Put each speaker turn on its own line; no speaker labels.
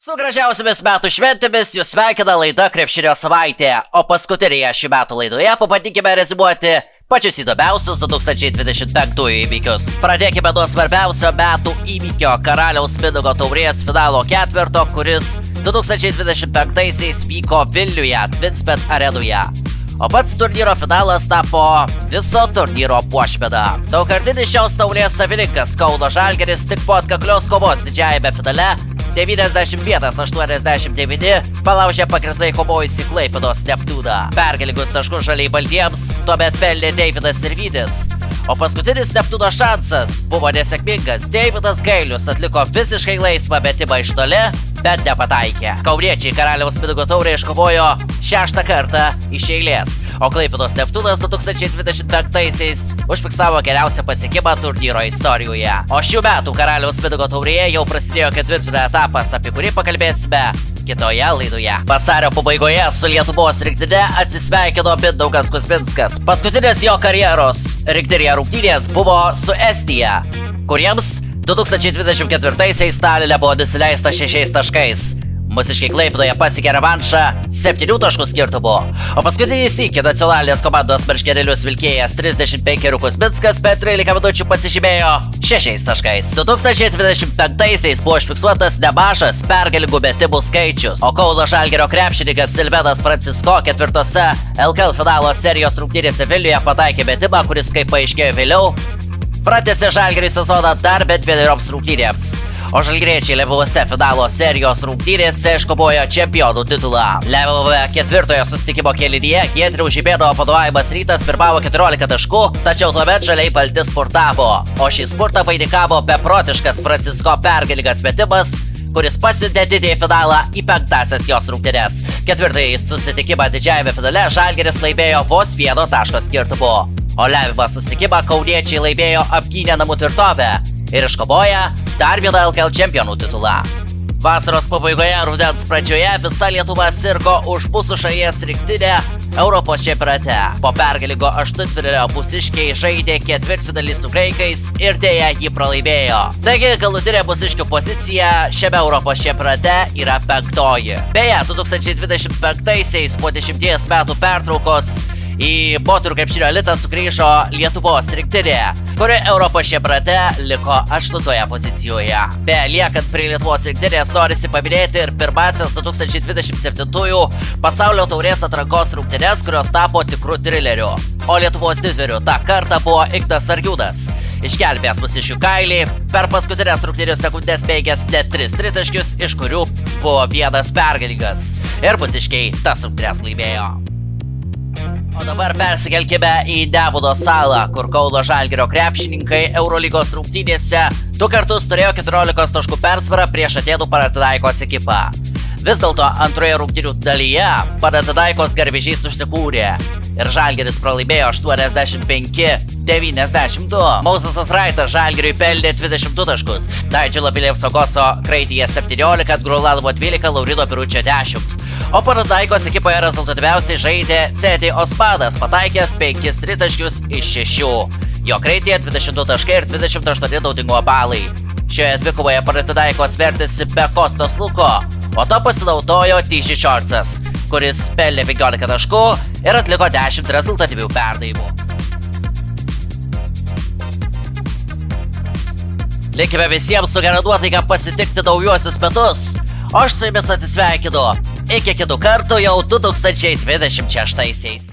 Su gražiausiamis metų šventėmis jūs sveikina laida Krepšinio savaitė, o paskutinėje šių metų laidoje pabandykime rezimuoti pačius įdomiausius 2025 įvykius. Pradėkime nuo svarbiausio metų įvykio Karaliaus Mindaugo taurės finalo ketverto, kuris 2025-aisiais vyko Vilniuje, Twinsbet arenoje. O pats turnyro finalas tapo viso turnyro puošmena. Daugkartinis šios taurės savininkas Kauno Žalgiris tik po atkaklios kovos didžiajame finale 91-89 palaužė pakritai kovojusį Klaipėdos Neptūną. Pergalingus taškus žaliai baltiems tuomet pelnė Deividas Sirvydis. O paskutinis Neptūno šansas buvo nesėkmingas. Deividas Gailius atliko visiškai laisvą metimą iš toli, bet nepataikė. Kauniečiai Karaliaus Mindaugo taurę iškovojo 6 kartą iš eilės, o Klaipėdos Neptūnas 2025-aisiais užfiksavo geriausią pasiekimą turnyro istorijoje. O šių metų Karaliaus Mindaugo taurėje jau prasidėjo ketvirtfinalio etapas, apie kurį pakalbėsime kitoje laidoje. Vasario pabaigoje su Lietuvos rinktine atsisveikino Mindaugas Kuzminskas. Paskutinės jo karjeros rinktinėje rungtynės buvo su Estija, kuriems 2024-aisiais Taline buvo nusileista 6 taškais. Mūsiškai Klaipėdoje pasiekė revanšą 7 taškų skirtumu. O paskutinį sykį nacionalinės komandos marškinėlius vilkėjęs 35 Kuzminskas per 13 minučių pasižymėjo 6 taškais. 2025-aisiais buvo užfiksuotas nemažas pergalingų metimų skaičius, o Kauno Žalgirio krepšininkas Silvenas Francisko ketvirtose LKL finalo serijos rungtynėse Vilniuje pataikė metimą, kuris, kaip paaiškėjo vėliau, pratęsė Žalgiriui sezoną dar bent vienerioms rungtynėms. O žalgiriečiai lemiamose finalo serijos rungtynėse iškovojo čempionų titulą. Lemiamame ketvirtojo susitikimo kėlinyje Giedriaus Žibėno vadovavimas Rytas pirmavo 14 taškų, tačiau tuomet žaliai balti spurtavo. O šį spurtą vainikavo beprotiškas Francisko pergalingas metimas, kuris pasiuntė didįjį finalą į 5-asias jos rungtynes. Ketvirtąjį susitikimą didžiajame finale Žalgiris laimėjo vos 1 taško skirtumu. O lemiamą susitikimą kauniečiai laimėjo apgynę namų tvirtovę ir iškovoja dar vieną LKL čempionų titulą. Vasaros pabaigoje, rudens pradžioje visa Lietuva sirgo už mūsų šalies rinktinę Europos čempionate. Po pergalingo aštuntfinalio mūsiškiai žaidė ketvirtfinalį su graikais ir dėja jį pralaimėjo. Taigi galutinė mūsiškių pozicija šiame Europos čempionate yra 5. Beje, 2025-aisiais po 10 metų pertraukos į moterų krepšinio elitą sugrįžo Lietuvos rinktinė, kuri Europos čempionate liko 8 pozicijoje. Liekant prie Lietuvos rinktinės norisi paminėti ir pirmasias 2027 pasaulio taurės atrankos rungtynes, kurios tapo tikrų trileriu. O Lietuvos didvyriu tą kartą buvo Ignas Sargiūnas. Išgelbėjęs mūsiškių kailį, per paskutinės rungtynių sekundės peigęs net 3 tritaškius, iš kurių buvo 1 pergalingas. Ir mūsiškiai tas rungtynes laimėjo. O dabar persikelkime į Nemuno salą, kur Kauno Žalgirio krepšininkai Eurolygos rungtynėse 2 kartus turėjo 14 taškų persvarą prieš Atėnų Panathinaikos ekipą. Vis dėlto antroje rungtynių dalyje Panathinaikos garvežys užsikūrė ir Žalgiris pralaimėjo 85-92. Mausasas Raitas Žalgiriui pelnė 22 taškus, Daidžilo Bilevsogoso kraityje 17, Grolanovo 12, Laurino Piručio 10. O Panathinaikos ekipoje rezultatyviausiai žaidė CD Ospanas, pataikęs 5 tritaškius iš 6. Jo kraityje 22 taškai ir 28 naudingumo balai. Šioje dvikovoje Panathinaikos vertėsi be Kostos Luko, o to pasinaudojo Tyži Čorcas, kuris pelnė 15 taškų ir atliko 10 rezultatyvių perdavimų. Likime visiems su gera nuotaika pasitikti naujuosius metus, o aš su jumis atsisveikinu. Iki kitų kartų jau 2026-aisiais.